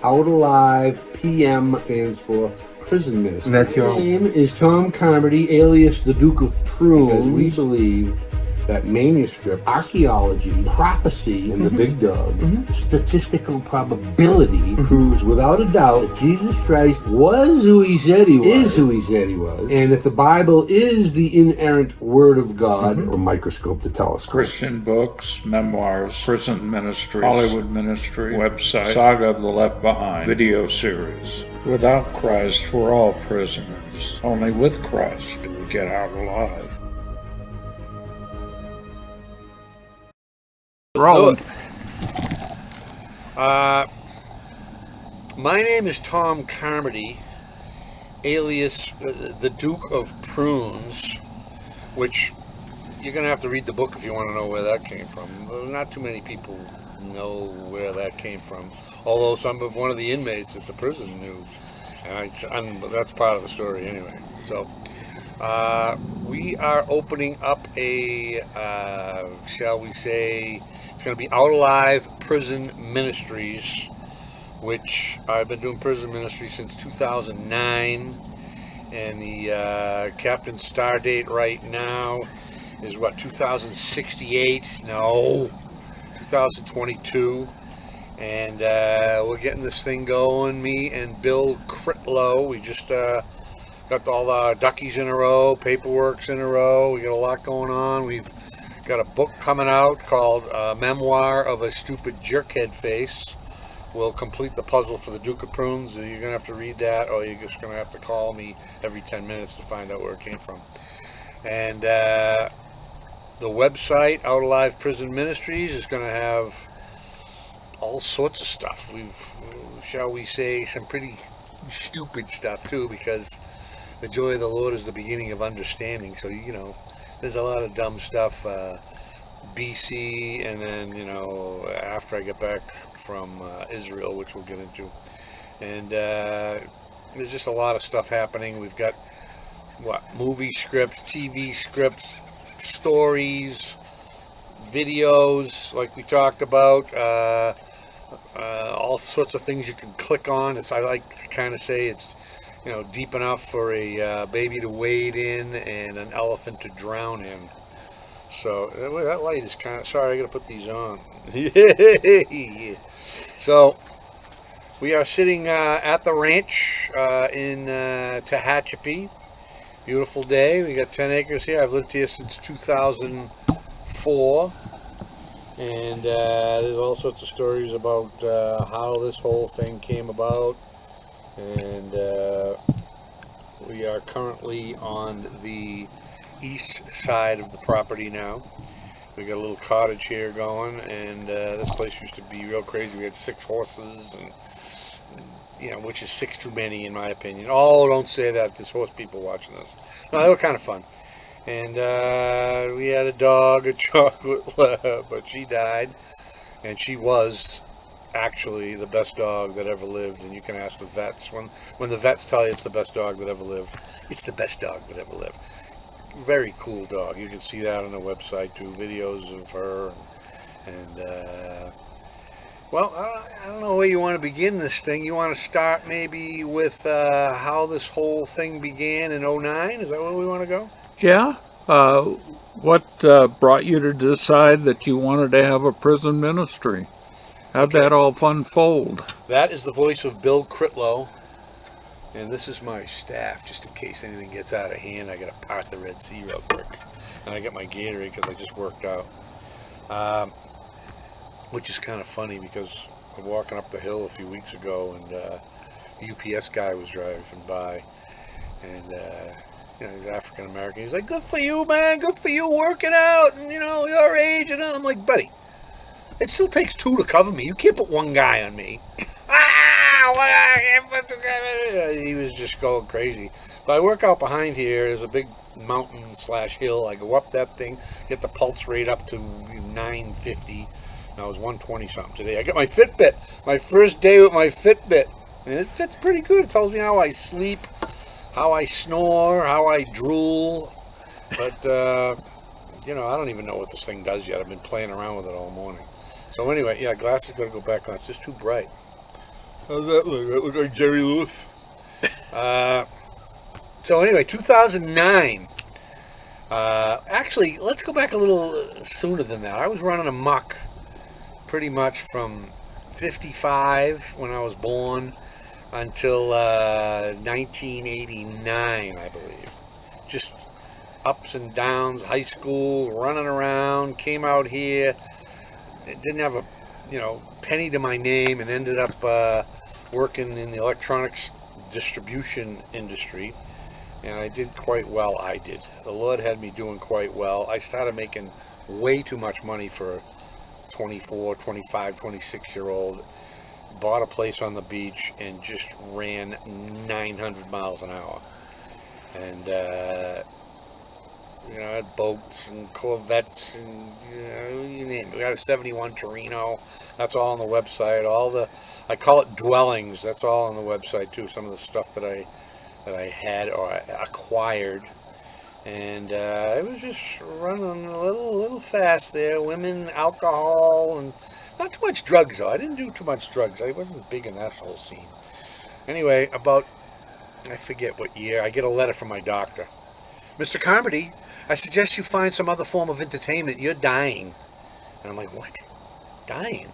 Out Alive PM stands for prison ministry. And that's your My name is Tom Carmody, alias the Duke of Prunes, because we believe that manuscript, archaeology, prophecy, and the big dog, statistical probability proves without a doubt that Jesus Christ was who he said he was, is who he said he was, and that the Bible is the inerrant Word of God, or microscope to telescope. Christian books, memoirs, prison ministries, Hollywood ministry, website, Saga of the Left Behind, video series. Without Christ, we're all prisoners. Only with Christ do we get out alive. Rolling. My name is Tom Carmody, alias the Duke of Prunes, which you're going to have to read the book if you want to know where that came from. Not too many people know where that came from, although one of the inmates at the prison knew, and that's part of the story anyway. So we are opening up a, shall we say, it's going to be Out Alive Prison Ministries, which I've been doing prison ministry since 2009, and the captain's star date right now is what, 2068? No, 2022, and we're getting this thing going. Me and Bill Critlow, we just got all the duckies in a row, paperwork's in a row. We got a lot going on. We've got a book coming out called Memoir of a Stupid Jerkhead Face. We'll complete the puzzle for the Duke of Prunes. You're going to have to read that, or you're just going to have to call me every 10 minutes to find out where it came from. And the website, Out Alive Prison Ministries, is going to have all sorts of stuff. Shall we say, some pretty stupid stuff, too, because the joy of the Lord is the beginning of understanding. So, there's a lot of dumb stuff, BC, and then, after I get back from Israel, which we'll get into. And there's just a lot of stuff happening. We've got, movie scripts, TV scripts, stories, videos, like we talked about, all sorts of things you can click on. I like to kind of say it's, deep enough for a baby to wade in and an elephant to drown in. So that light is kind of, sorry, I gotta put these on. So we are sitting at the ranch in Tehachapi. Beautiful day. We got 10 acres here. I've lived here since 2004, and there's all sorts of stories about how this whole thing came about. And we are currently on the east side of the property now. We got a little cottage here going, and this place used to be real crazy. We had 6 horses, and which is 6 too many in my opinion. Oh, don't say that. There's horse people watching this. No, they were kind of fun. And we had a dog, a chocolate lab, but she died, and she was actually the best dog that ever lived. And you can ask the vets. When the vets tell you it's the best dog that ever lived, it's the best dog that ever lived. Very cool dog. You can see that on the website too, videos of her. And well, I don't know where you want to begin this thing. You want to start maybe with how this whole thing began in 2009? Is that where we want to go? Yeah. What brought you to decide that you wanted to have a prison ministry? How'd that all unfold? That is the voice of Bill Critlow. And this is my staff, just in case anything gets out of hand. I got to part the Red Sea real quick. And I got my Gatorade because I just worked out. Which is kind of funny because I was walking up the hill a few weeks ago, and the UPS guy was driving by. And, he's African American. He's like, "Good for you, man. Good for you working out. And, your age." And I'm like, "Buddy, it still takes 2 to cover me. You can't put 1 guy on me." He was just going crazy. But I work out behind here. There's a big mountain/hill. I go up that thing, get the pulse rate up to 950. And I was 120 something today. I got my Fitbit. My first day with my Fitbit. And it fits pretty good. It tells me how I sleep, how I snore, how I drool. But, I don't even know what this thing does yet. I've been playing around with it all morning. So anyway, yeah, glasses got to go back on. It's just too bright. How's that look? That look like Jerry Lewis? So anyway, 2009. Actually, let's go back a little sooner than that. I was running amok pretty much from 55 when I was born until 1989, I believe. Just ups and downs, high school, running around, came out here, didn't have a penny to my name, and ended up working in the electronics distribution industry. And I did quite well. The Lord had me doing quite well. I started making way too much money for a 24, 25, 26-year-old. Bought a place on the beach and just ran 900 miles an hour. And, I had boats and Corvettes and, you name it. We got a 71 Torino. That's all on the website. I call it dwellings. That's all on the website, too. Some of the stuff that I had or acquired. And I was just running a little fast there. Women, alcohol, and not too much drugs, though. I didn't do too much drugs. I wasn't big in that whole scene. Anyway, I forget what year, I get a letter from my doctor. Mr. Carmody, I suggest you find some other form of entertainment. You're dying. And I'm like, what? Dying?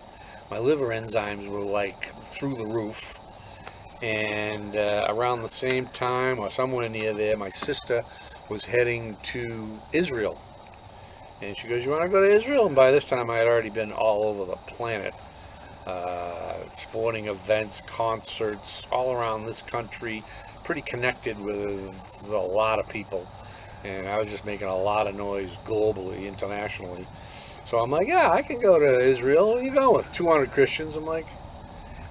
My liver enzymes were like through the roof. And around the same time, or somewhere near there, my sister was heading to Israel. And she goes, you want to go to Israel? And by this time, I had already been all over the planet. Sporting events, concerts, all around this country. Pretty connected with a lot of people. And I was just making a lot of noise globally, internationally. So I'm like, yeah, I can go to Israel. Who are you going with? 200 Christians. I'm like,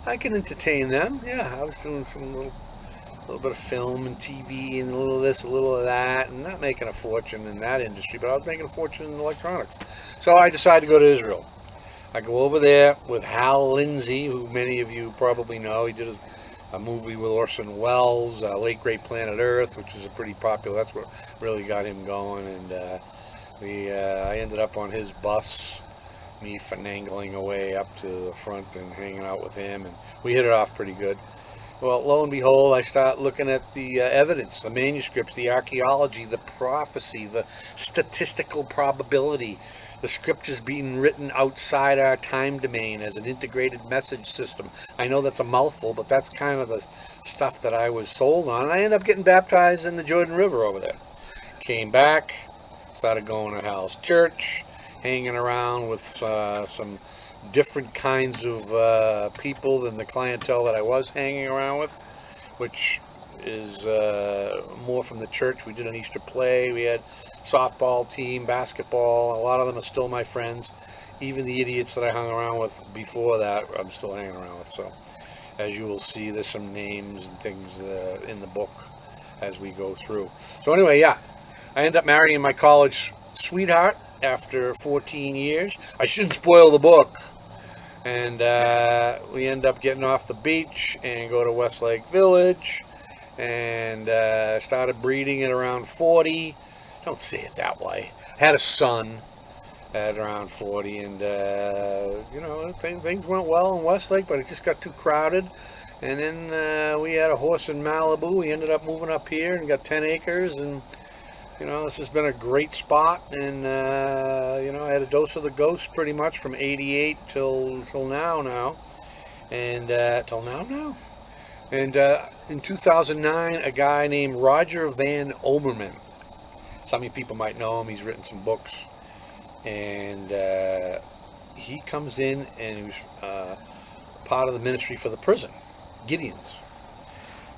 I can entertain them. Yeah, I was doing some little bit of film and TV and a little of this, a little of that, and not making a fortune in that industry, but I was making a fortune in electronics. So I decided to go to Israel. I go over there with Hal Lindsey, who many of you probably know. He did a movie with Orson Welles, Late Great Planet Earth, which is a pretty popular. That's what really got him going. And I ended up on his bus, me finagling away up to the front and hanging out with him, and we hit it off pretty good. Well, lo and behold, I start looking at the evidence, the manuscripts, the archaeology, the prophecy, the statistical probability, the scriptures being written outside our time domain as an integrated message system. I know that's a mouthful, but that's kind of the stuff that I was sold on. And I ended up getting baptized in the Jordan River over there. Came back, started going to Hal's church, hanging around with some different kinds of people than the clientele that I was hanging around with, which is more from the church. We did an Easter play. We had softball team, basketball. A lot of them are still my friends. Even the idiots that I hung around with before that, I'm still hanging around with. So, as you will see, there's some names and things in the book as we go through. So anyway, yeah, I ended up marrying my college sweetheart after 14 years. I shouldn't spoil the book. And we end up getting off the beach and go to Westlake Village and started breeding at around 40. Don't say it that way. Had a son at around 40, and things went well in Westlake, but it just got too crowded. And then we had a horse in Malibu. We ended up moving up here and got 10 acres, and this has been a great spot. And I had a dose of the ghost pretty much from '88 till now, and till now. And in 2009, a guy named Roger Van Oberman. Some of you people might know him. He's written some books. And he comes in and he was part of the ministry for the prison, Gideon's.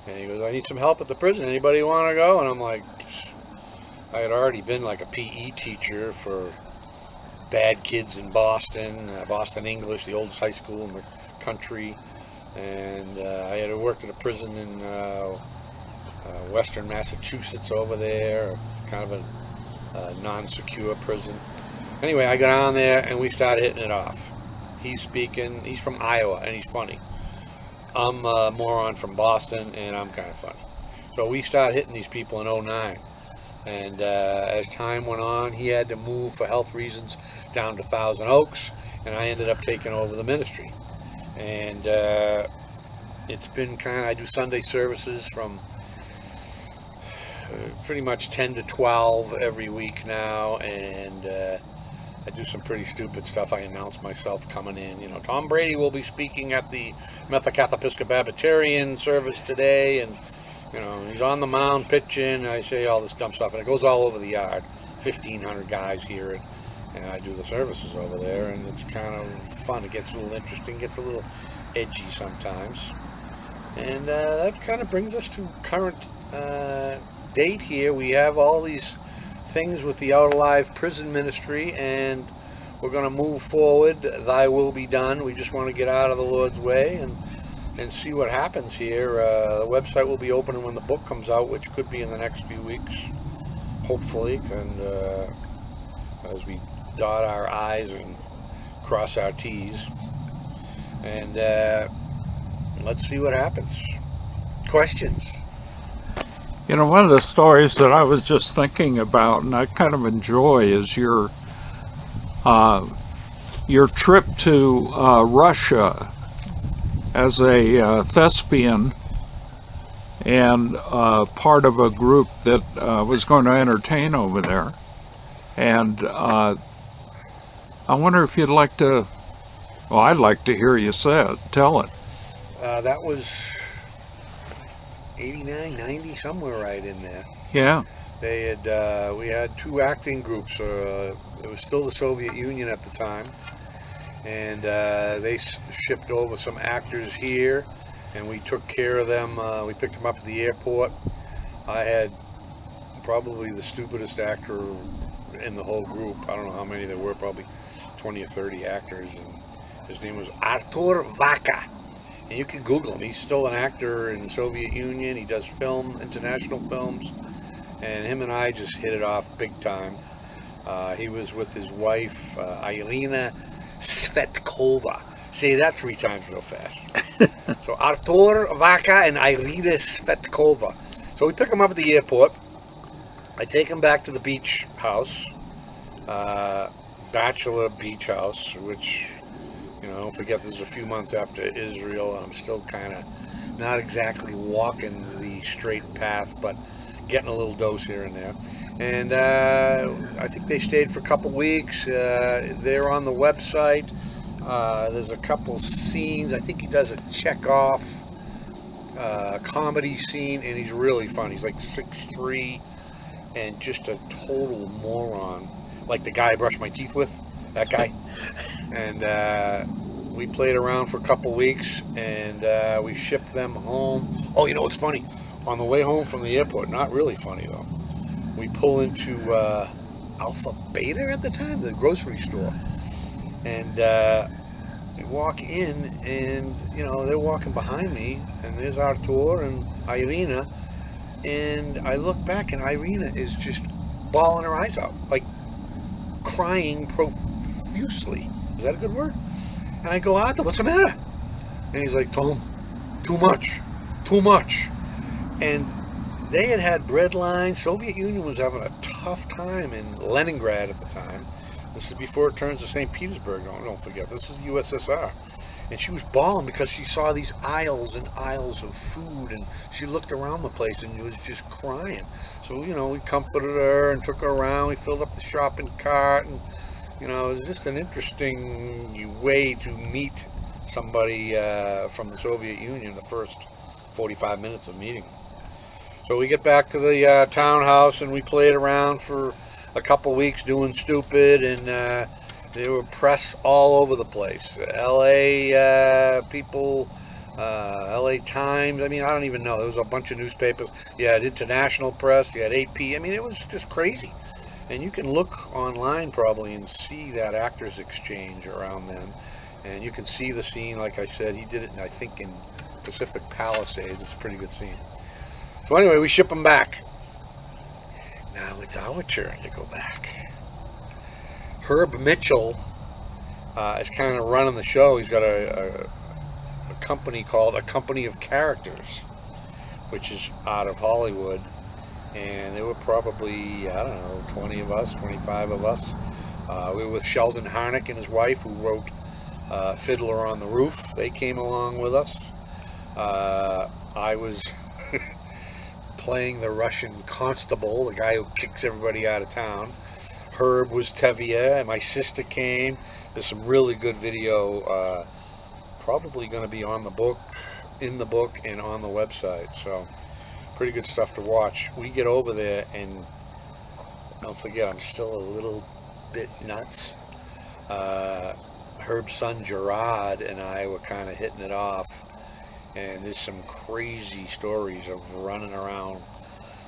And he goes, I need some help at the prison. Anybody want to go? And I'm like, I had already been like a PE teacher for bad kids in Boston, Boston English, the oldest high school in the country. And I had worked at a prison in western Massachusetts over there, kind of a non-secure prison. Anyway, I got on there and we started hitting it off. He's speaking, he's from Iowa and he's funny. I'm a moron from Boston and I'm kind of funny. So we started hitting these people in '09. And as time went on, he had to move for health reasons down to Thousand Oaks, and I ended up taking over the ministry. And It's been I do Sunday services from pretty much 10 to 12 every week now, and I do some pretty stupid stuff. I announce myself coming in. Tom Brady will be speaking at the Methodist-Episcopalian service today, and he's on the mound pitching. I say all this dumb stuff, and it goes all over the yard. 1,500 guys hear it, and I do the services over there, and it's kind of fun. It gets a little interesting, gets a little edgy sometimes, and that kind of brings us to current date here. We have all these things with the Out Alive prison ministry, and we're going to move forward. Thy will be done. We just want to get out of the Lord's way and see what happens here. The website will be open when the book comes out, which could be in the next few weeks, hopefully, and as we dot our I's and cross our T's, and let's see what happens. Questions? One of the stories that I was just thinking about, and I kind of enjoy, is your trip to Russia as a thespian and part of a group that was going to entertain over there. And I wonder if you'd like to, well, I'd like to hear you tell it. That was 89, 90, somewhere right in there. Yeah. They had we had two acting groups. It was still the Soviet Union at the time, and they shipped over some actors here, and we took care of them. We picked them up at the airport. I had probably the stupidest actor in the whole group. I don't know how many there were, probably 20 or 30 actors, and his name was Artur Vaca. And you can Google him. He's still an actor in the Soviet Union. He does international films. And him and I just hit it off big time. He was with his wife, Irina Svetkova. Say that 3 times real fast. So Artur Vaca and Irina Svetkova. So we pick him up at the airport. I take him back to the beach house, bachelor beach house, which... don't forget this is a few months after Israel. I'm still kind of not exactly walking the straight path, but getting a little dose here and there. And I think they stayed for a couple weeks. They're on the website. There's a couple scenes. I think he does a Chekhov comedy scene, and he's really funny. He's like 6'3", and just a total moron. Like the guy I brushed my teeth with, that guy. And we played around for a couple weeks, and we shipped them home. Oh, you know what's funny? On the way home from the airport, not really funny though, we pull into Alpha Beta at the time, the grocery store, and we walk in, and they're walking behind me, and there's Artur and Irina, and I look back, and Irina is just bawling her eyes out, like crying profusely. Is that a good word? And I go, Artur, what's the matter? And he's like, Tom, too much. And they had bread lines. Soviet Union was having a tough time in Leningrad at the time. This is before it turns to St. Petersburg. Don't forget, this is the USSR. And she was bawling because she saw these aisles and aisles of food, and she looked around the place and was just crying. So, we comforted her and took her around. We filled up the shopping cart, and, it was just an interesting way to meet somebody from the Soviet Union the first 45 minutes of meeting them. So we get back to the townhouse, and we played around for a couple weeks doing stupid, and there were press all over the place. LA people, LA Times, I don't even know. There was a bunch of newspapers. You had international press, you had AP. It was just crazy. And you can look online probably and see that actors exchange around then. And you can see the scene, like I said. He did it, I think, in Pacific Palisades. It's a pretty good scene. So anyway, we ship them back. Now it's our turn to go back. Herb Mitchell is kind of running the show. He's got a company called A Company of Characters, which is out of Hollywood. And there were probably, 20 of us, 25 of us. We were with Sheldon Harnick and his wife, who wrote Fiddler on the Roof. They came along with us. I was playing the Russian constable, the guy who kicks everybody out of town. Herb was Tevye, and my sister came. There's some really good video, probably going to be on the book, in the book, and on the website. So, pretty good stuff to watch. We get over there, and don't forget, I'm still a little bit nuts. Herb's son Gerard and I were kind of hitting it off, and there's some crazy stories of running around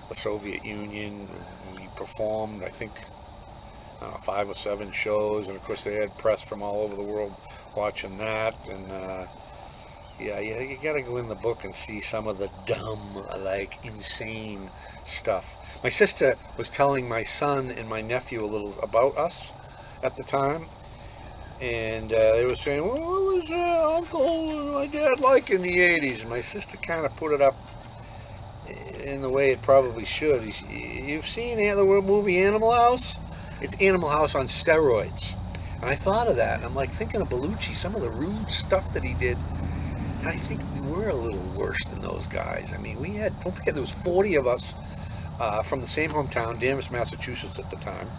the Soviet Union. We performed, I think, 5 or 7 shows, and of course they had press from all over the world watching that. And yeah, you gotta go in the book and see some of the dumb, like, insane stuff. My sister was telling my son and my nephew a little about us at the time, and they were saying, well, what was Uncle and my dad like in the 80s? And my sister kind of put it up in the way it probably should. You've seen the movie Animal House? It's Animal House on steroids. And I thought of that, and I'm like thinking of Bellucci, some of the rude stuff that he did. And I think we were a little worse than those guys. I mean, don't forget, there was 40 of us from the same hometown, Danvers, Massachusetts at the time.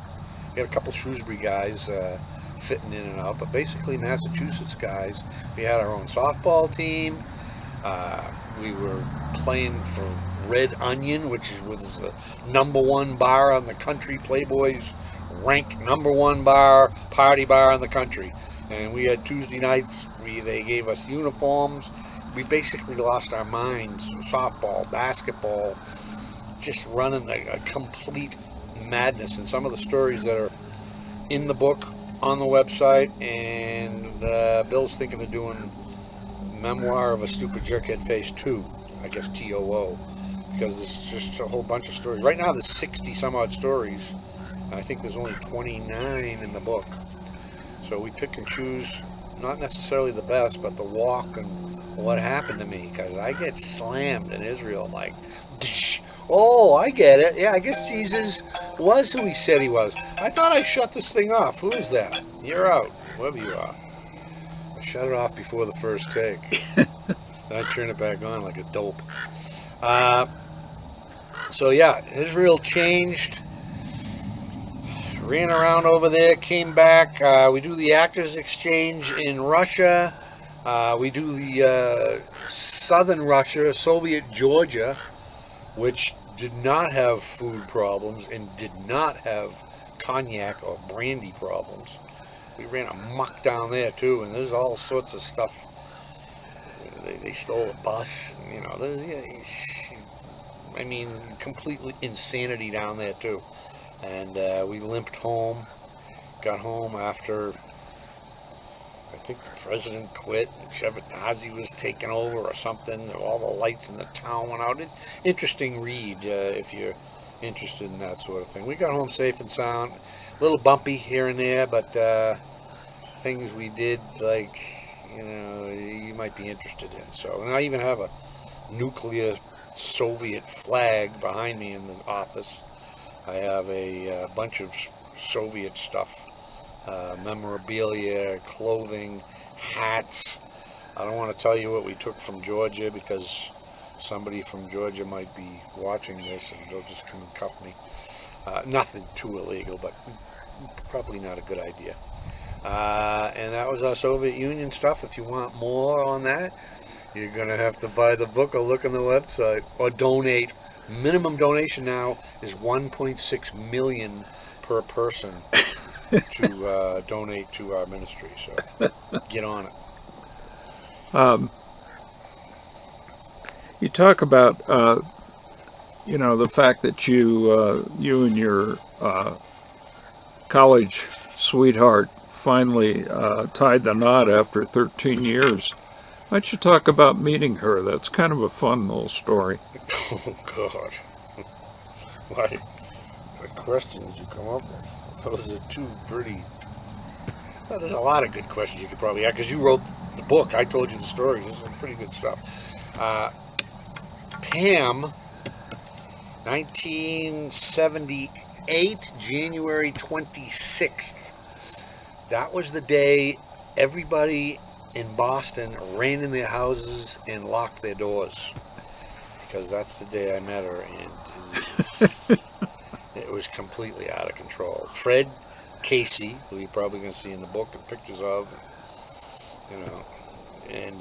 We had a couple Shrewsbury guys fitting in and out, but basically Massachusetts guys. We had our own softball team. We were playing for Red Onion, which was the #1 bar on the country. Playboy's ranked #1 bar, party bar in the country. And we had Tuesday nights. They gave us uniforms. We basically lost our minds. Softball, basketball, just running a complete madness. And some of the stories that are in the book on the website, and Bill's thinking of doing Memoir of a Stupid Jerkhead Phase 2, I guess TOO, because there's just a whole bunch of stories. Right now there's 60 some odd stories, and I think there's only 29 in the book. So we pick and choose, not necessarily the best, but the walk and what happened to me, because I get slammed in Israel. I'm like, oh, I get it. Yeah, I guess Jesus was who he said he was. I thought I shut this thing off. Who is that? You're out, whoever you are. I shut it off before the first take. Then I turn it back on like a dope. So yeah, Israel changed. Ran around over there, came back. We do the Actors Exchange in Russia. We do the southern Russia, Soviet Georgia, which did not have food problems and did not have cognac or brandy problems. We ran amok down there too, and there's all sorts of stuff. They stole a bus, and, I mean, completely insanity down there too. And we limped home, got home after, I think the president quit, and Shevardnadze was taken over or something. All the lights in the town went out. Interesting read if you're interested in that sort of thing. We got home safe and sound. A little bumpy here and there, but things we did, like, you might be interested in. So, and I even have a nuclear Soviet flag behind me in the office. I have a bunch of Soviet stuff, memorabilia, clothing, hats. I don't want to tell you what we took from Georgia, because somebody from Georgia might be watching this and they'll just come and cuff me. Nothing too illegal, but probably not a good idea. And that was our Soviet Union stuff. If you want more on that, you're going to have to buy the book or look on the website or donate. Minimum donation now is $1.6 million per person to donate to our ministry. So get on it. You talk about, the fact that you and your college sweetheart finally tied the knot after 13 years. Why don't you talk about meeting her? That's kind of a fun little story. Oh, God. Why? The questions you come up with, those are two pretty... Well, there's a lot of good questions you could probably ask, because you wrote the book. I told you the stories. This is pretty good stuff. Pam, 1978, January 26th. That was the day everybody in Boston ran in their houses and locked their doors, because that's the day I met her, and it was completely out of control. Fred Casey, who you're probably going to see in the book and pictures of, you know, and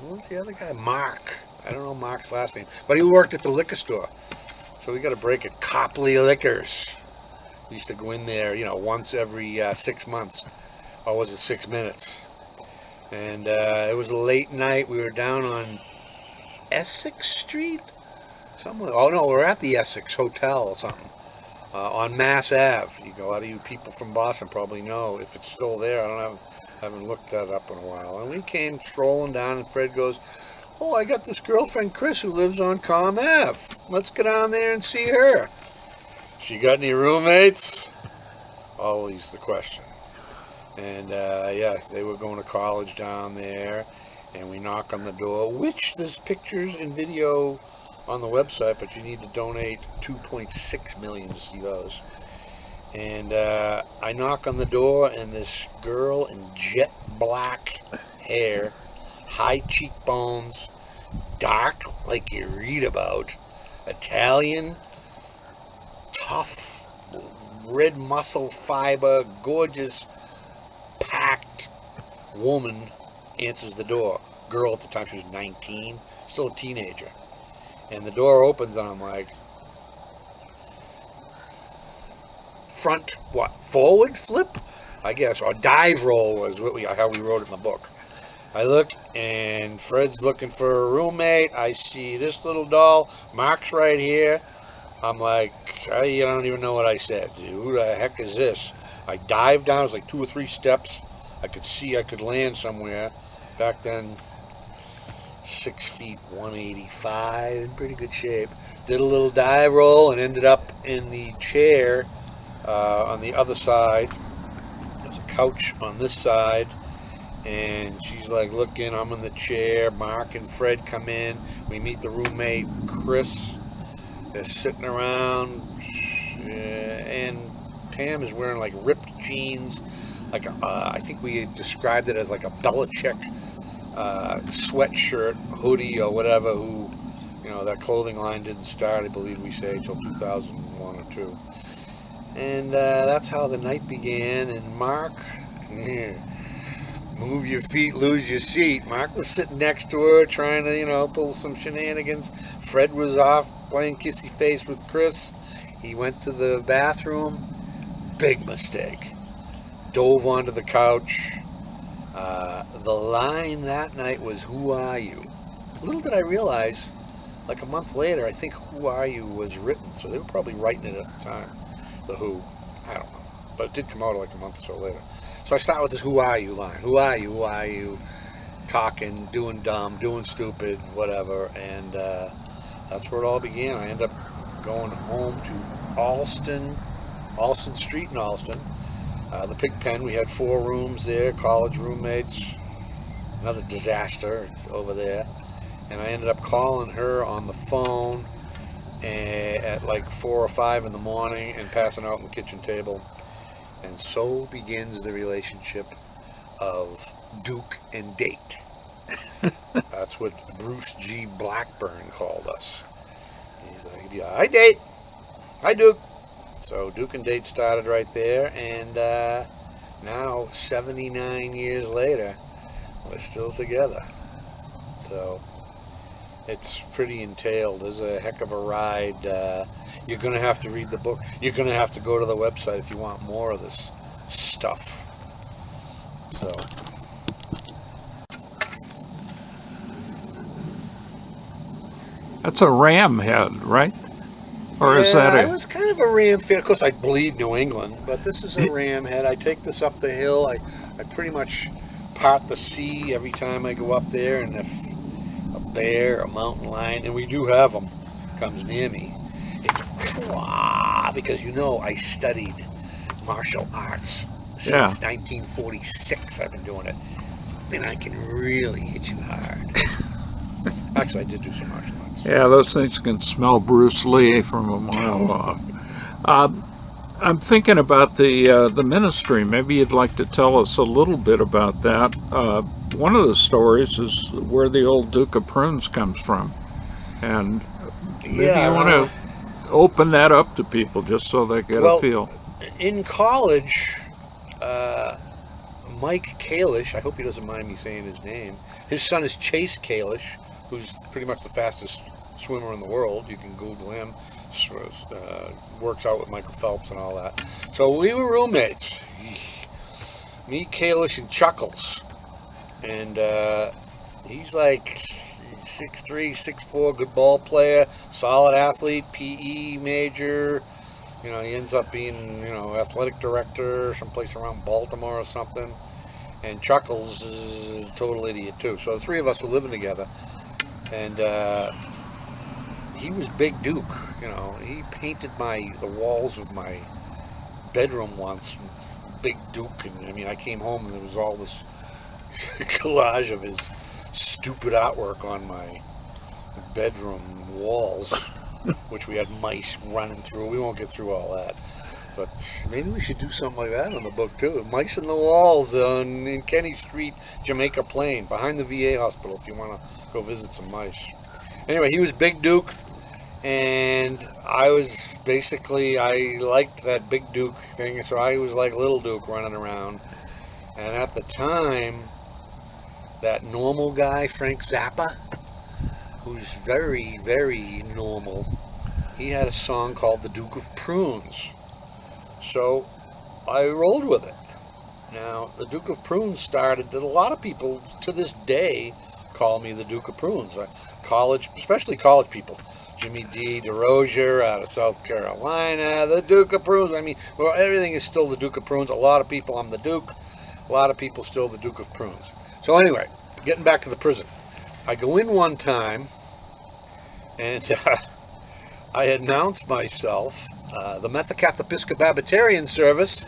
who was the other guy? Mark. I don't know Mark's last name, but he worked at the liquor store. So we got a break at Copley Liquors. We used to go in there, you know, once every 6 months. Or was it 6 minutes? And it was a late night. We were down on Essex Street? Somewhere. Oh, no, we're at the Essex Hotel or something. On Mass Ave. A lot of you people from Boston probably know. If it's still there, I haven't looked that up in a while. And we came strolling down, and Fred goes, "Oh, I got this girlfriend, Chris, who lives on Com Ave. Let's get down there and see her. She got any roommates?" Always the question. And yeah, they were going to college down there, and we knock on the door, which there's pictures and video on the website, but you need to donate $2.6 million to see those. And I knock on the door, and this girl in jet black hair, high cheekbones, dark like you read about, Italian, tough, red muscle fiber, gorgeous, packed woman answers the door. Girl at the time, she was 19, still a teenager. And the door opens, and I'm like, front, what, forward flip? I guess, or dive roll was how we wrote it in the book. I look, and Fred's looking for a roommate. I see this little doll. Mark's right here. I'm like, I don't even know what I said. Dude, who the heck is this? I dived down. It was like 2 or 3 steps. I could see I could land somewhere. Back then, 6 feet, 185, in pretty good shape. Did a little dive roll and ended up in the chair on the other side. There's a couch on this side. And she's like looking, I'm in the chair. Mark and Fred come in. We meet the roommate, Chris. They're sitting around. And Pam is wearing like ripped jeans. Like I think we described it as like a Belichick sweatshirt, hoodie, or whatever. Who, you know, that clothing line didn't start, I believe we say, until 2001 or 2. And that's how the night began. And Mark, move your feet, lose your seat. Mark was sitting next to her, trying to, you know, pull some shenanigans. Fred was off playing kissy face with Chris. He went to the bathroom. Big mistake. Dove onto the couch. The line that night was, "Who are you?" Little did I realize, like a month later, I think "Who are you" was written. So they were probably writing it at the time. The Who. I don't know. But it did come out like a month or so later. So I start with this "Who are you" line. Who are you? Who are you? Talking, doing dumb, doing stupid, whatever. And that's where it all began. I ended up going home to Alston Street in Alston. The Pig Pen, we had 4 rooms there, college roommates. Another disaster over there. And I ended up calling her on the phone at like 4 or 5 in the morning and passing out on the kitchen table. And so begins the relationship of Duke and Date. That's what Bruce G. Blackburn called us. He's like, he'd be like, "Hi, Date. Hi, Duke." So Duke and Date started right there, and now 79 years later, we're still together. So it's pretty entailed. There's a heck of a ride. You're going to have to read the book. You're going to have to go to the website if you want more of this stuff. So that's a ram head, right? Or is that I was kind of a ram fan. Of course, I bleed New England, but this is a ram head. I take this up the hill. I pretty much part the sea every time I go up there, and if a bear, a mountain lion, and we do have them, comes near me, it's because, you know, I studied martial arts since 1946. I've been doing it, and I can really hit you hard. Actually, I did do some martial arts. Yeah, those things can smell Bruce Lee from a mile off. I'm thinking about the ministry. Maybe you'd like to tell us a little bit about that. One of the stories is where the old Duke of Prunes comes from, and maybe you want to open that up to people just so they get a feel. In college, Mike Kalish, I hope he doesn't mind me saying his name. His son is Chase Kalish, who's pretty much the fastest swimmer in the world. You can Google him. Works out with Michael Phelps and all that. So we were roommates. Me, Kalish, and Chuckles. And he's like 6'3", 6'4", good ball player, solid athlete, PE major. You know, he ends up being, you know, athletic director someplace around Baltimore or something. And Chuckles is a total idiot too. So the three of us were living together. And he was Big Duke, you know. He painted the walls of my bedroom once with Big Duke. And I mean, I came home and there was all this collage of his stupid artwork on my bedroom walls, which we had mice running through. We won't get through all that. But maybe we should do something like that on the book, too. Mice in the Walls in Kenny Street, Jamaica Plain, behind the VA hospital, if you want to go visit some mice. Anyway, he was Big Duke, and I was basically, I liked that Big Duke thing, so I was like Little Duke running around. And at the time, that normal guy, Frank Zappa, who's very, very normal, he had a song called The Duke of Prunes. So I rolled with it. Now, the Duke of Prunes started, that a lot of people to this day call me the Duke of Prunes. College, especially college people. Jimmy D. DeRozier out of South Carolina, the Duke of Prunes. I mean, well, everything is still the Duke of Prunes. A lot of people, I'm the Duke. A lot of people still the Duke of Prunes. So anyway, getting back to the prison. I go in one time, and I announced myself, the Methocatholic service.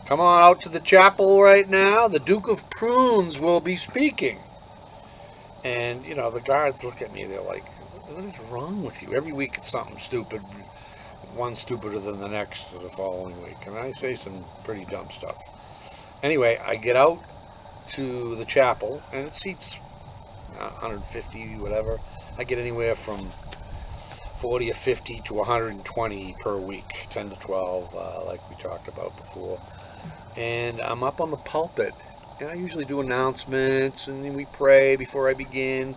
Come on out to the chapel right now. The Duke of Prunes will be speaking. And, you know, the guards look at me. They're like, what is wrong with you? Every week it's something stupid. One stupider than the next the following week. And I say some pretty dumb stuff. Anyway, I get out to the chapel, and it seats 150, whatever. I get anywhere from 40 or 50 to 120 per week, 10 to 12, like we talked about before. And I'm up on the pulpit, and I usually do announcements, and we pray before I begin.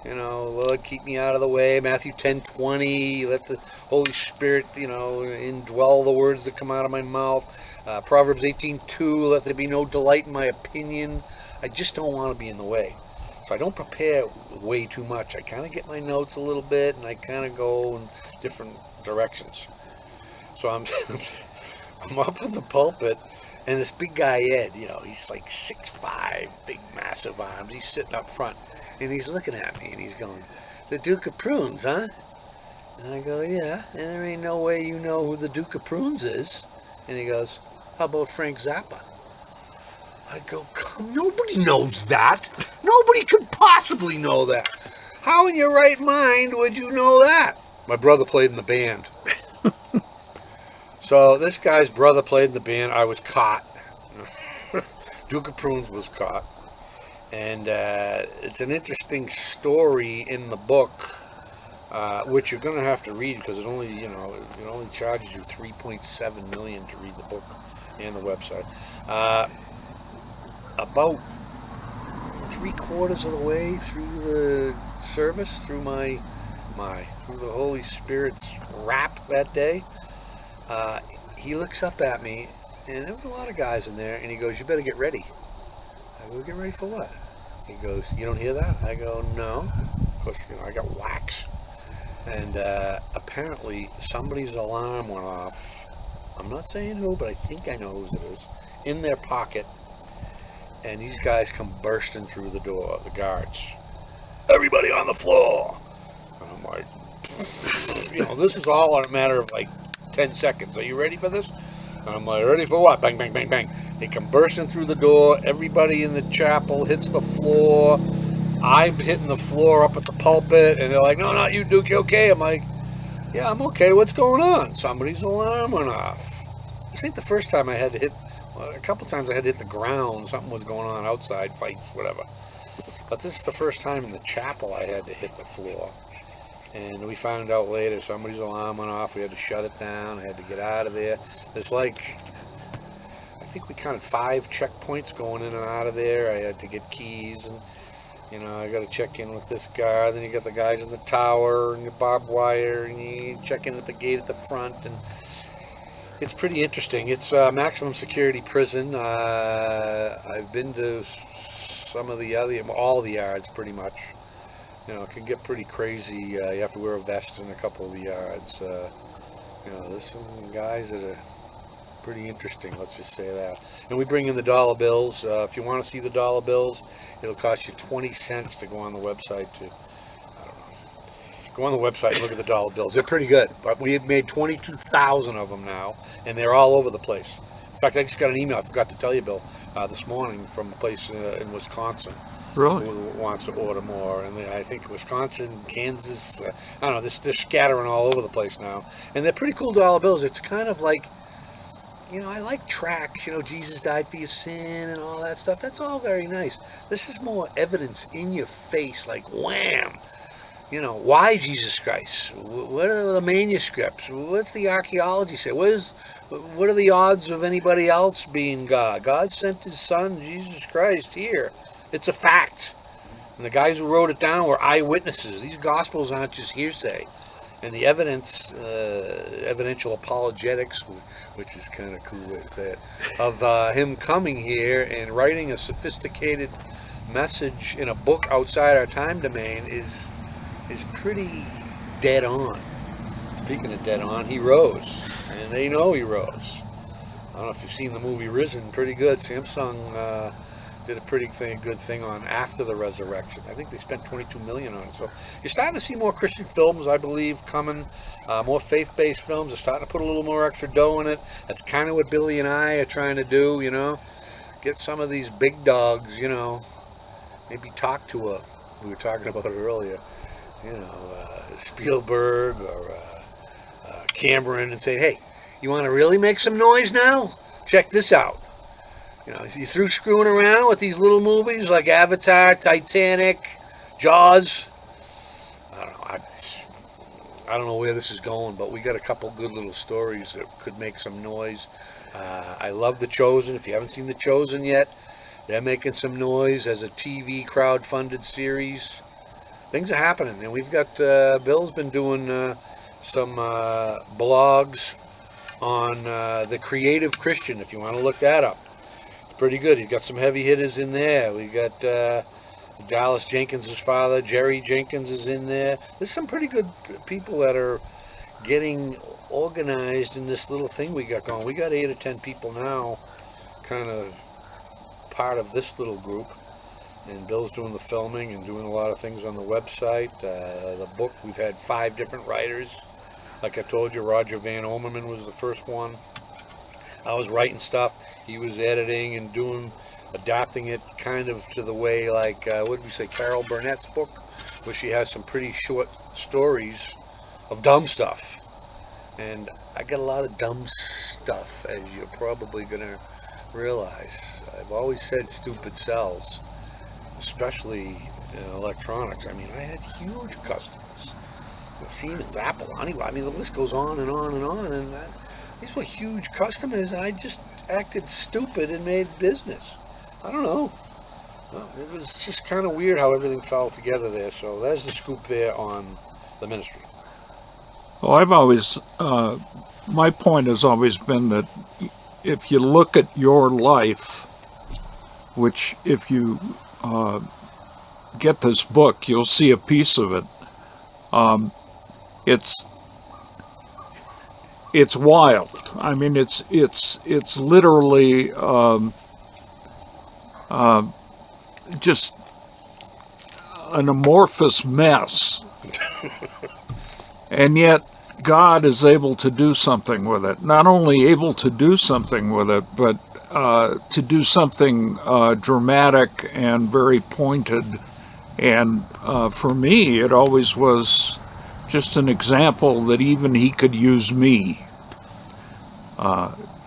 You know, Lord, keep me out of the way. Matthew 10:20, let the Holy Spirit, you know, indwell the words that come out of my mouth. Proverbs 18:2, let there be no delight in my opinion. I just don't want to be in the way. So I don't prepare way too much. I kind of get my notes a little bit, and I kind of go in different directions. So I'm up in the pulpit, and this big guy, Ed, you know, he's like 6'5", big, massive arms. He's sitting up front, and he's looking at me, and he's going, the Duke of Prunes, huh? And I go, yeah, and there ain't no way you know who the Duke of Prunes is. And he goes, how about Frank Zappa? I go, come, nobody knows that. Nobody could possibly know that. How in your right mind would you know that? My brother played in the band. So this guy's brother played in the band. I was caught. Duke of Prunes was caught. And it's an interesting story in the book, which you're going to have to read because it only, you know, it only charges you $3.7 million to read the book and the website. About 3/4 of the way through the service, through through the Holy Spirit's rap that day, he looks up at me, and there was a lot of guys in there, and he goes, you better get ready. I go, get ready for what? He goes, you don't hear that? I go, no. Of course, you know, I got wax. And apparently somebody's alarm went off. I'm not saying who, but I think I know whose it is. In their pocket. And these guys come bursting through the door, the guards. Everybody on the floor. And I'm like, you know, this is all in a matter of like 10 seconds. Are you ready for this? And I'm like, ready for what? Bang, bang, bang, bang. They come bursting through the door. Everybody in the chapel hits the floor. I'm hitting the floor up at the pulpit. And they're like, no, not you, Duke. You okay? I'm like, yeah, I'm okay. What's going on? Somebody's alarm went off. I think the first time I had to hit, well, a couple times I had to hit the ground. Something was going on outside, fights, whatever. But this is the first time in the chapel I had to hit the floor. And we found out later somebody's alarm went off. We had to shut it down. I had to get out of there. There's like, I think we counted 5 checkpoints going in and out of there. I had to get keys, and you know, I got to check in with this guy. Then you got the guys in the tower and the barbed wire, and you check in at the gate at the front, and it's pretty interesting. It's a maximum security prison. I've been to some of the other, all the yards pretty much. You know, it can get pretty crazy. You have to wear a vest in a couple of the yards. You know, there's some guys that are pretty interesting, let's just say that. And we bring in the dollar bills. If you want to see the dollar bills, it'll cost you 20 cents to go on the website to, I don't know, go on the website and look at the dollar bills. They're pretty good. But we have made 22,000 of them now, and they're all over the place. In fact, I just got an email, I forgot to tell you, Bill, this morning from a place in Wisconsin. Really? Who wants to order more. And I think Wisconsin, Kansas, I don't know, they're scattering all over the place now. And they're pretty cool dollar bills. It's kind of like, you know, I like tracts, you know, Jesus died for your sin and all that stuff. That's all very nice. This is more evidence in your face, like wham. You know, why Jesus Christ? What are the manuscripts? What's the archaeology say? What are the odds of anybody else being God? God sent his son, Jesus Christ, here. It's a fact. And the guys who wrote it down were eyewitnesses. These gospels aren't just hearsay. And the evidence, evidential apologetics, which is kind of a cool way to say it, of him coming here and writing a sophisticated message in a book outside our time domain is pretty dead on. Speaking of dead on, he rose, and they know he rose. I don't know if you've seen the movie Risen, pretty good. Samsung did a pretty good thing on after the resurrection. I think they spent $22 million on it. So you're starting to see more Christian films, I believe, coming. More faith-based films. They're starting to put a little more extra dough in it. That's kind of what Billy and I are trying to do, you know. Get some of these big dogs, you know. Maybe talk to we were talking about it earlier, you know, Spielberg or Cameron, and say, hey, you want to really make some noise now? Check this out. You know, you through screwing around with these little movies like Avatar, Titanic, Jaws. I don't know where this is going, but we got a couple good little stories that could make some noise. I love The Chosen. If you haven't seen The Chosen yet, they're making some noise as a TV crowd-funded series. Things are happening, and we've got Bill's been doing some blogs on The Creative Christian, if you want to look that up. Pretty good. He's got some heavy hitters in there. We got Dallas Jenkins' father, Jerry Jenkins, is in there. There's some pretty good people that are getting organized in this little thing we got going. We got 8 or 10 people now kind of part of this little group. And Bill's doing the filming and doing a lot of things on the website. The book, we've had 5 different writers. Like I told you, Roger Van Omerman was the first one. I was writing stuff, he was editing and adapting it kind of to the way, like, what did we say, Carol Burnett's book, where she has some pretty short stories of dumb stuff. And I got a lot of dumb stuff, as you're probably going to realize. I've always said stupid sells, especially in electronics. I mean, I had huge customers. Siemens, Apple, Honeywell, I mean, the list goes on and on and on, and these were huge customers, and I just acted stupid and made business. I don't know. Well, it was just kind of weird how everything fell together there. So there's the scoop there on the ministry. Well, I've always, my point has always been that if you look at your life, which if you get this book, you'll see a piece of it. It's wild. I mean, it's literally just an amorphous mess, and yet God is able to do something with it. Not only able to do something with it, but to do something dramatic and very pointed. And for me, it always was just an example that even he could use me.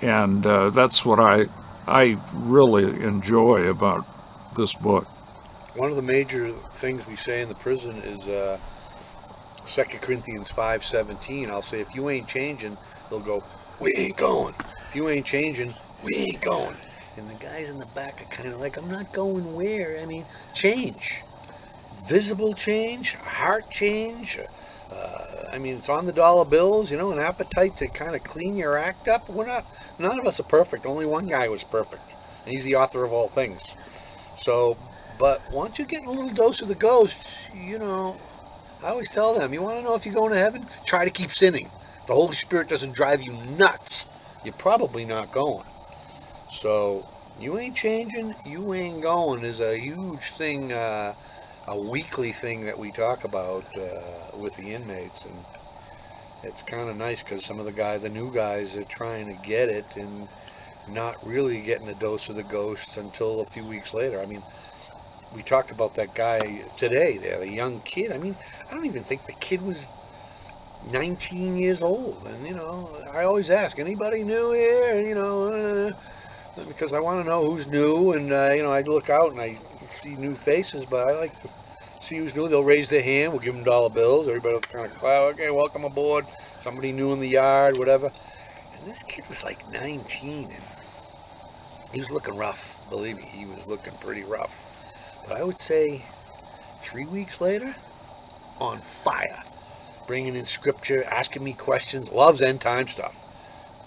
And that's what I really enjoy about this book. One of the major things we say in the prison is 2 Corinthians 5:17. I'll say, if you ain't changing, they'll go, we ain't going. If you ain't changing, we ain't going. And the guys in the back are kind of like, I'm not going where? I mean, change. Visible change, heart change. I mean, it's on the dollar bills, an appetite to kind of clean your act up. None of us are perfect. Only one guy was perfect. And he's the author of all things. So, but once you get a little dose of the ghost, I always tell them, you want to know if you're going to heaven? Try to keep sinning. If the Holy Spirit doesn't drive you nuts, you're probably not going. So, you ain't changing, you ain't going is a huge thing, a weekly thing that we talk about with the inmates. And it's kind of nice because some of the new guys are trying to get it and not really getting a dose of the ghost until a few weeks later. I mean, we talked about that guy today there, a young kid. I mean, I don't even think the kid was 19 years old. And, I always ask, anybody new here? Because I want to know who's new. And, I look out and I see new faces, but I like to see who's new. They'll raise their hand. We'll give them dollar bills. Everybody will kind of clap. Okay, welcome aboard. Somebody new in the yard, whatever. And this kid was like 19, and he was looking rough. Believe me, he was looking pretty rough. But I would say 3 weeks later, on fire, bringing in scripture, asking me questions, loves end time stuff.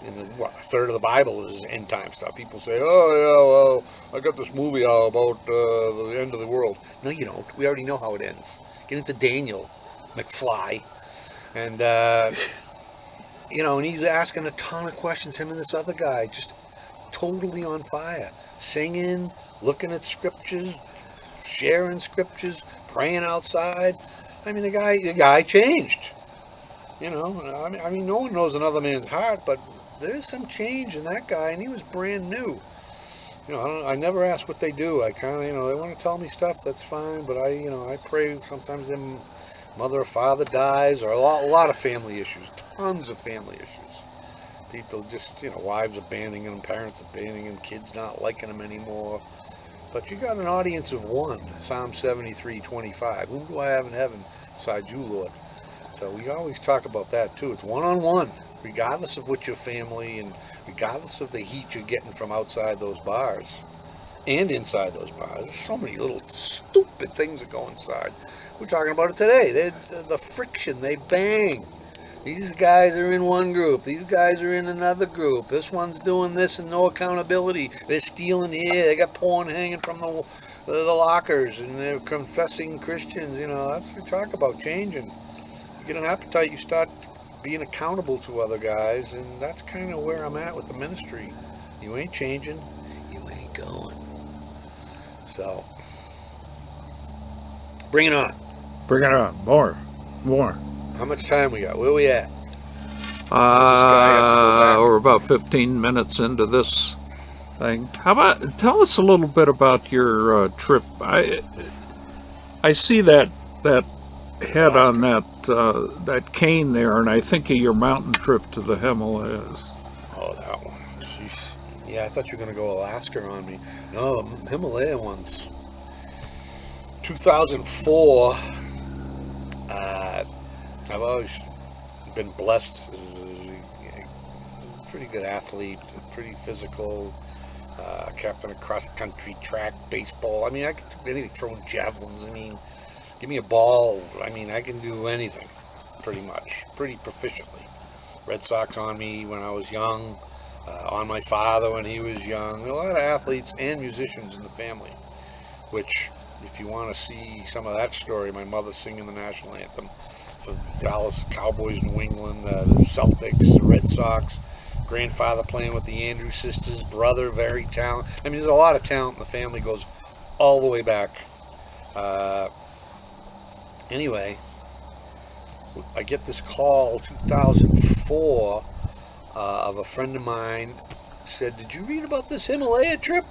And a third of the Bible is end time stuff. People say, oh, yeah, well, I got this movie about the end of the world. No, you don't. We already know how it ends. Get into Daniel McFly. And, and he's asking a ton of questions, him and this other guy, just totally on fire. Singing, looking at scriptures, sharing scriptures, praying outside. I mean, the guy changed. I mean, no one knows another man's heart, but there's some change in that guy, and he was brand new. I never ask what they do. I kind of, they want to tell me stuff, that's fine, but I pray. Sometimes their mother or father dies, or a lot of family issues, tons of family issues. People just, wives abandoning them, parents abandoning them, kids not liking them anymore. But you got an audience of one, Psalm 73:25. Whom do I have in heaven besides you, Lord? So we always talk about that too. It's one-on-one, regardless of what your family and regardless of the heat you're getting from outside those bars and inside those bars. There's so many little stupid things that go inside. We're talking about it today. The friction, they bang. These guys are in one group. These guys are in another group. This one's doing this and no accountability. They're stealing here. They got porn hanging from the lockers, and they're confessing Christians. That's what we talk about, changing. You get an appetite, you start being accountable to other guys, and that's kind of where I'm at with the ministry. You ain't changing, you ain't going. So, bring it on. Bring it on. More. How much time we got? Where we at? We're about 15 minutes into this thing. How about, tell us a little bit about your trip. I see that head on that cane there, and I think of your mountain trip to the Himalayas. Oh, that one. Jeez. Yeah, I thought you were going to go Alaska on me. No, the Himalaya ones. 2004. I've always been blessed as a pretty good athlete, pretty physical, captain of cross-country track, baseball. I mean, I could do anything, throwing javelins. I mean, give me a ball. I mean, I can do anything, pretty much, pretty proficiently. Red Sox on me when I was young, on my father when he was young. A lot of athletes and musicians in the family, which, if you want to see some of that story, my mother singing the national anthem for Dallas Cowboys, New England, the Celtics, the Red Sox, grandfather playing with the Andrews sisters, brother, very talented. I mean, there's a lot of talent in the family, goes all the way back. Anyway, I get this call 2004 of a friend of mine, said, did you read about this Himalaya trip?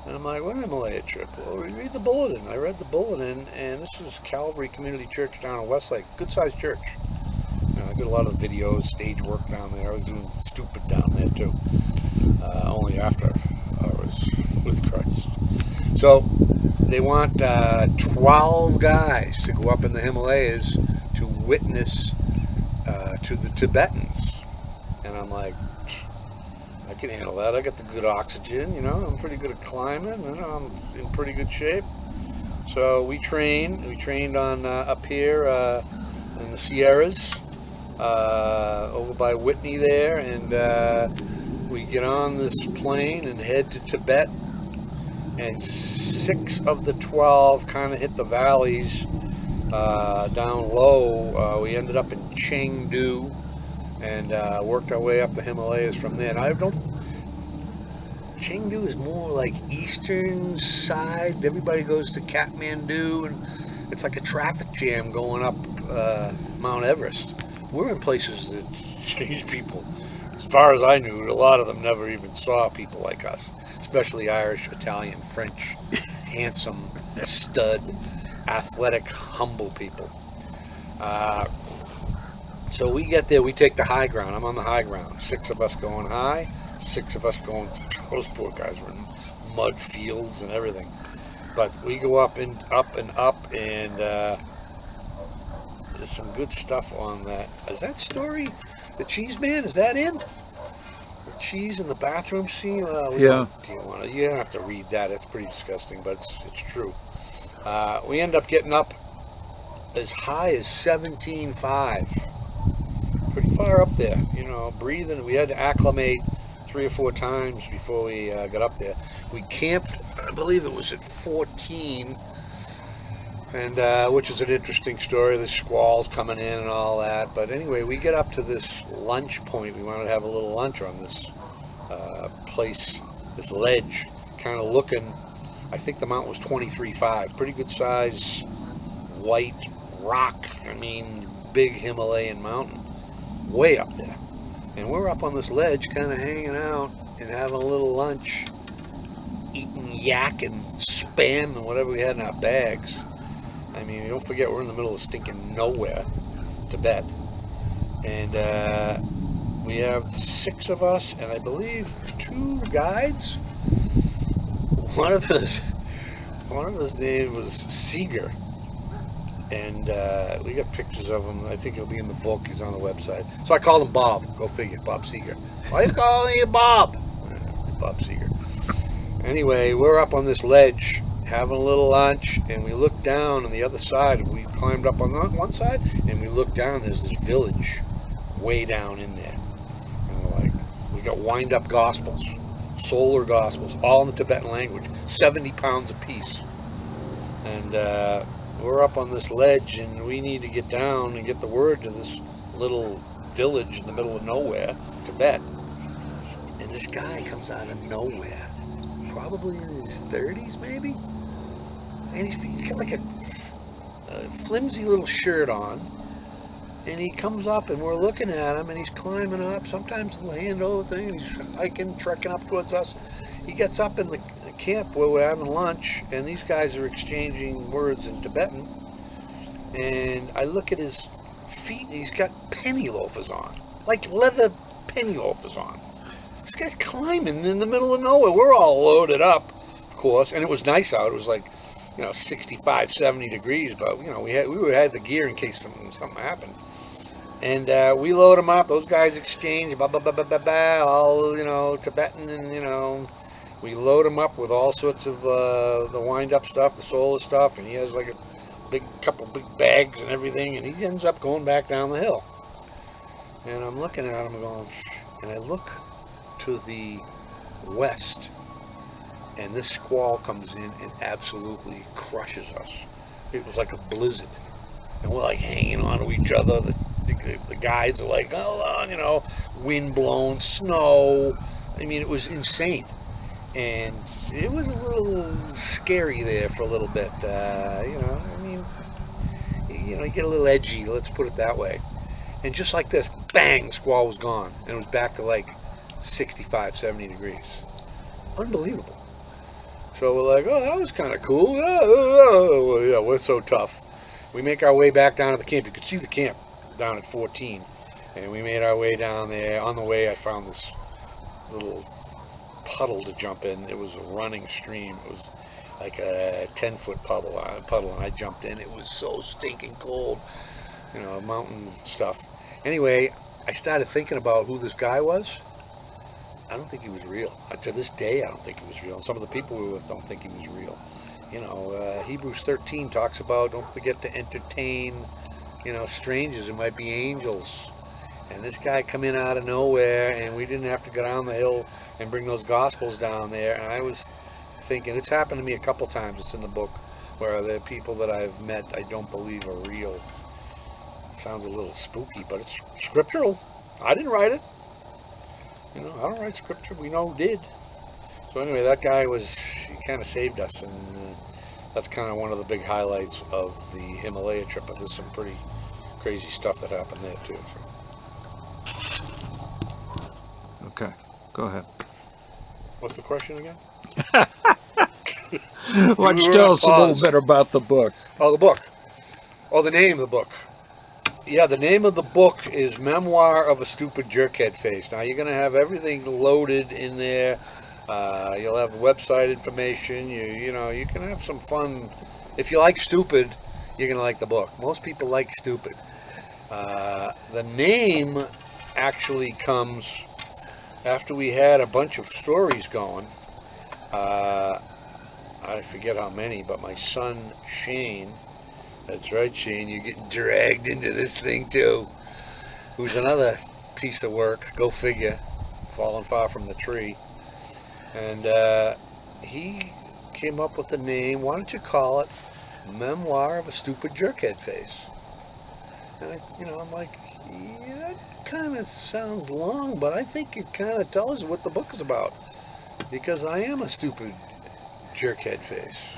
And I'm like, what Himalaya trip? Well, read the bulletin. I read the bulletin, and this is Calvary Community Church down in Westlake. Good-sized church. I did a lot of the videos, stage work down there. I was doing stupid down there too. Only after I was with Christ. So they want 12 guys to go up in the Himalayas to witness to the Tibetans. And I'm like, I can handle that. I got the good oxygen, I'm pretty good at climbing, I'm in pretty good shape. So we trained on up here in the Sierras, over by Whitney there, and we get on this plane and head to Tibet, and 6 of the 12 kind of hit the valleys down low. We ended up in Chengdu and worked our way up the Himalayas from there. And Chengdu is more like eastern side. Everybody goes to Kathmandu, and it's like a traffic jam going up Mount Everest. We're in places that change people. As far as I knew, a lot of them never even saw people like us, especially Irish, Italian, French, handsome, stud, athletic, humble people. So we get there, we take the high ground. I'm on the high ground. 6 of us going high, 6 of us going, those poor guys were in mud fields and everything. But we go up and up and up, and there's some good stuff on that. Is that story, the cheese man, is that in? The cheese in the bathroom scene? Yeah. You don't have to read that. It's pretty disgusting, but it's true. We end up getting up as high as 17.5. Pretty far up there, breathing. We had to acclimate 3 or 4 times before we got up there. We camped, I believe it was at 14, and which is an interesting story. The squalls coming in and all that. But anyway, we get up to this lunch point. We wanted to have a little lunch on this place, this ledge, kind of looking. I think the mountain was 23.5. Pretty good size, white rock. Big Himalayan mountain. Way up there. And we're up on this ledge kind of hanging out and having a little lunch, eating yak and spam and whatever we had in our bags. Don't forget, we're in the middle of stinking nowhere, Tibet. And we have 6 of us, and I believe 2 guides. One of his name was Seeger. And we got pictures of him. I think he'll be in the book. He's on the website. So I called him Bob. Go figure. Bob Seeger. Why are you calling you Bob? Bob Seeger. Anyway, we're up on this ledge having a little lunch, and we look down on the other side. We climbed up on one side, and we look down. There's this village way down in there. And we're like, we got wind-up gospels, solar gospels, all in the Tibetan language, 70 pounds a piece. And we're up on this ledge, and we need to get down and get the word to this little village in the middle of nowhere, Tibet. And this guy comes out of nowhere, probably in his 30s maybe, and he's got like a flimsy little shirt on, and he comes up, and we're looking at him, and he's climbing up, sometimes the hand over thing, and he's hiking, trekking up towards us. He gets up in the camp where we're having lunch, and these guys are exchanging words in Tibetan, and I look at his feet, and he's got penny loafers on, like leather penny loafers on. This guy's climbing in the middle of nowhere. We're all loaded up, of course, and it was nice out. It was like, 65, 70 degrees, but we had the gear in case something happened. And we load them up. Those guys exchange, blah blah blah blah blah, blah all Tibetan, and we load him up with all sorts of the wind-up stuff, the solar stuff, and he has like a couple big bags and everything, and he ends up going back down the hill. And I'm looking at him going, and I look to the west, and this squall comes in and absolutely crushes us. It was like a blizzard, and we're like hanging on to each other. The guides are like, hold on, wind blown, snow. It was insane. And it was a little scary there for a little bit, you get a little edgy, let's put it that way. And just like this, bang, the squall was gone. And it was back to like 65, 70 degrees. Unbelievable. So we're like, oh, that was kind of cool. Yeah, we're so tough. We make our way back down to the camp. You could see the camp down at 14. And we made our way down there. On the way, I found this little puddle to jump in. It was a running stream. It was like a 10-foot puddle, and I jumped in. It was so stinking cold, mountain stuff. Anyway, I started thinking about who this guy was. I don't think he was real. To this day, I don't think he was real. And some of the people we were with don't think he was real. Hebrews 13 talks about don't forget to entertain, strangers. It might be angels. And this guy come in out of nowhere, and we didn't have to go down the hill and bring those gospels down there. And I was thinking, it's happened to me a couple times. It's in the book where the people that I've met I don't believe are real. Sounds a little spooky, but it's scriptural. I didn't write it. I don't write scripture. We know who did. So anyway, that guy he kind of saved us, and that's kind of one of the big highlights of the Himalaya trip. But there's some pretty crazy stuff that happened there too. Okay, go ahead. What's the question again? Why don't you tell us a little bit about the book? Oh, the book. Oh, the name of the book. Yeah, the name of the book is Memoir of a Stupid Jerkhead Face. Now, you're going to have everything loaded in there. You'll have website information. You can have some fun. If you like stupid, you're going to like the book. Most people like stupid. The name actually comes after we had a bunch of stories going. I forget how many, but my son, Shane, that's right, Shane, you're getting dragged into this thing too, who's another piece of work, go figure, falling far from the tree. And he came up with the name, why don't you call it Memoir of a Stupid Jerkhead Face? And I'm like, yeah, that kind of sounds long, but I think it kind of tells you what the book is about, because I am a stupid jerkhead face.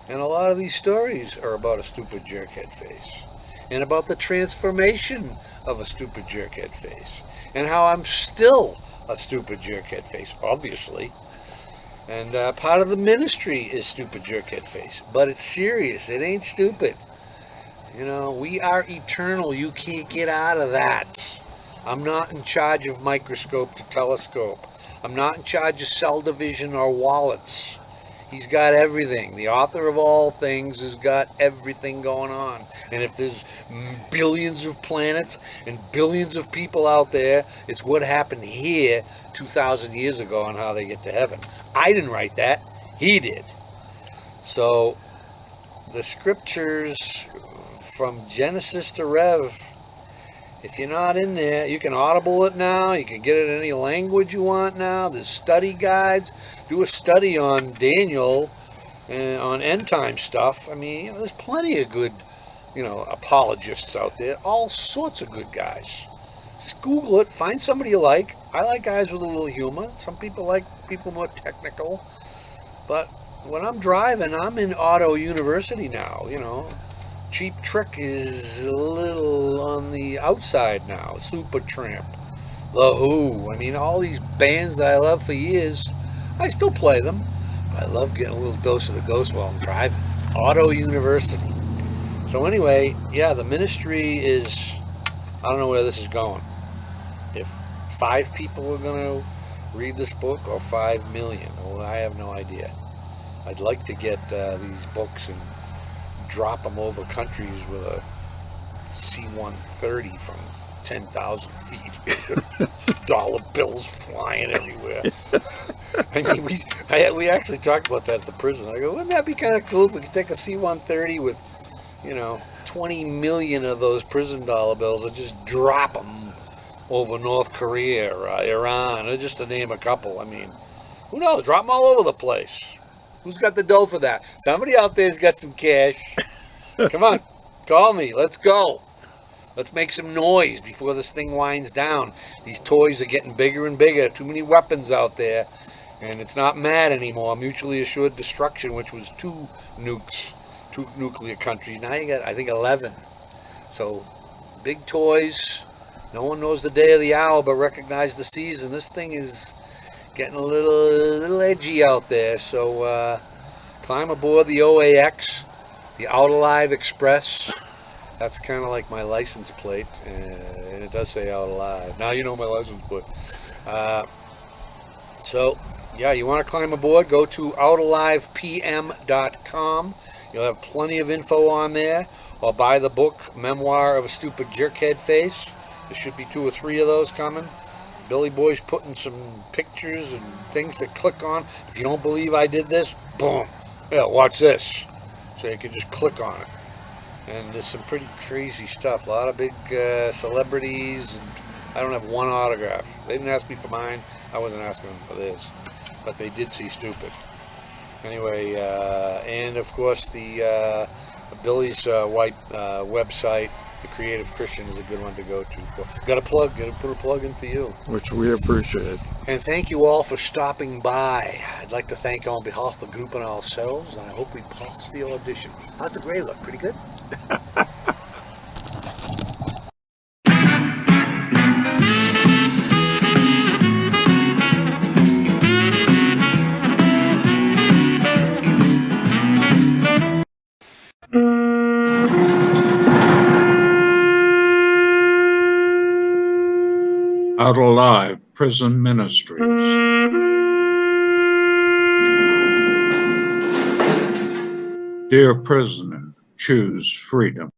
And a lot of these stories are about a stupid jerkhead face, and about the transformation of a stupid jerkhead face, and how I'm still a stupid jerkhead face, obviously. And part of the ministry is stupid jerkhead face, but it's serious. It ain't stupid. We are eternal. You can't get out of that. I'm not in charge of microscope to telescope. I'm not in charge of cell division or wallets. He's got everything. The author of all things has got everything going on. And if there's billions of planets and billions of people out there, it's what happened here 2,000 years ago on how they get to heaven. I didn't write that. He did. So the scriptures from Genesis to Rev, if you're not in there, you can audible it now. You can get it in any language you want now. There's study guides. Do a study on Daniel and on end time stuff. I mean, there's plenty of good, apologists out there. All sorts of good guys. Just Google it. Find somebody you like. I like guys with a little humor. Some people like people more technical. But when I'm driving, I'm in Auto University now, Cheap Trick is a little on the outside now. Supertramp, The Who. I mean, all these bands that I love for years, I still play them. But I love getting a little dose of the ghost while I'm driving. Auto University. So anyway, yeah, the ministry is, I don't know where this is going. If 5 people are going to read this book or 5 million, well, I have no idea. I'd like to get these books and drop them over countries with a C-130 from 10,000 feet. Dollar bills flying everywhere. I mean, we actually talked about that at the prison. I go, wouldn't that be kind of cool if we could take a C-130 with, 20 million of those prison dollar bills and just drop them over North Korea or Iran, or just to name a couple. I mean, who knows? Drop them all over the place. Who's got the dough for that? Somebody out there's got some cash. Come on, call me. Let's go. Let's make some noise before this thing winds down. These toys are getting bigger and bigger. Too many weapons out there. And it's not MAD anymore. Mutually assured destruction, which was 2 nukes, 2 nuclear countries. Now you got, I think, 11. So, big toys. No one knows the day of the hour, but recognize the season. This thing is getting a little edgy out there, so climb aboard the OAX, the Out Alive Express. That's kind of like my license plate. it does say Out Alive. Now you know my license plate. So, yeah, you want to climb aboard, go to outalivepm.com. You'll have plenty of info on there. Or buy the book, Memoir of a Stupid Jerkhead Face. There should be 2 or 3 of those coming. Billy Boy's putting some pictures and things to click on. If you don't believe I did this, boom. Yeah, watch this. So you can just click on it. And there's some pretty crazy stuff. A lot of big celebrities. And I don't have one autograph. They didn't ask me for mine. I wasn't asking them for theirs. But they did see stupid. Anyway, and of course the Billy's website, The Creative Christian, is a good one to go to. Got to put a plug in for you. Which we appreciate. And thank you all for stopping by. I'd like to thank on behalf of the group and ourselves, and I hope we pass the audition. How's the gray look? Pretty good? Out Alive Prison Ministries. Dear prisoner, choose freedom.